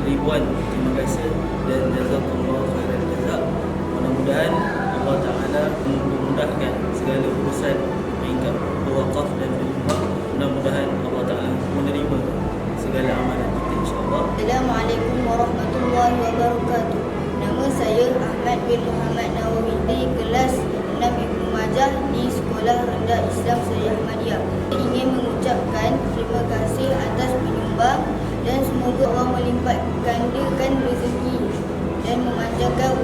ribuan terima kasih dan jazakumullah khairan jazak. Mudah-mudahan Allah Ta'ala memudahkan segala urusan peringkat berwakaf dan berjumlah. Mudah-mudahan Allah Ta'ala menerima segala amalan kita, insyaAllah. Assalamualaikum warahmatullahi wabarakatuh. Nama saya Ahmad bin Muhammad Nawawi di kelas 6 Ibnu Majah di Sekolah Rendah Islam Seri Ahmadiyah. Saya ingin mengucapkan terima kasih atas penyumbang dan semoga Allah melipat gandakan rezeki dan memanjangkan